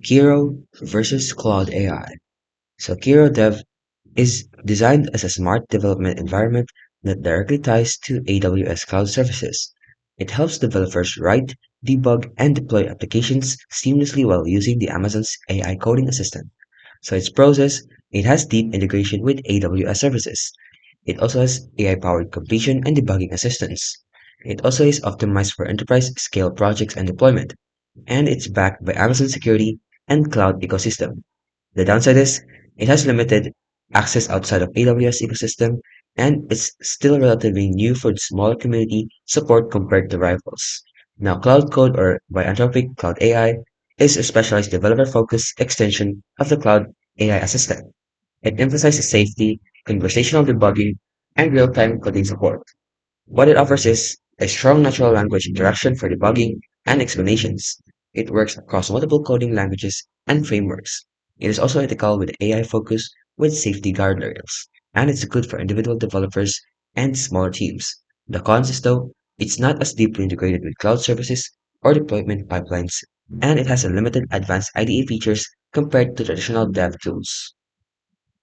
Kiro versus Claude AI. So Kiro Dev is designed as a smart development environment that directly ties to AWS cloud services. It helps developers write, debug, and deploy applications seamlessly while using the Amazon's AI coding assistant. So its process, it has deep integration with AWS services. It also has AI-powered completion and debugging assistance. It also is optimized for enterprise scale projects and deployment, and it's backed by Amazon Security and cloud ecosystem. The downside is it has limited access outside of AWS ecosystem, and it's still relatively new for the smaller community support compared to rivals. Now, Cloud Code, or by Anthropic Cloud AI, is a specialized developer-focused extension of the Cloud AI Assistant. It emphasizes safety, conversational debugging, and real-time coding support. What it offers is a strong natural language interaction for debugging and explanations. It works across multiple coding languages and frameworks. It is also ethical with AI focus with safety guardrails, and it's good for individual developers and smaller teams. The cons is though, it's not as deeply integrated with cloud services or deployment pipelines, and it has a limited advanced IDE features compared to traditional dev tools.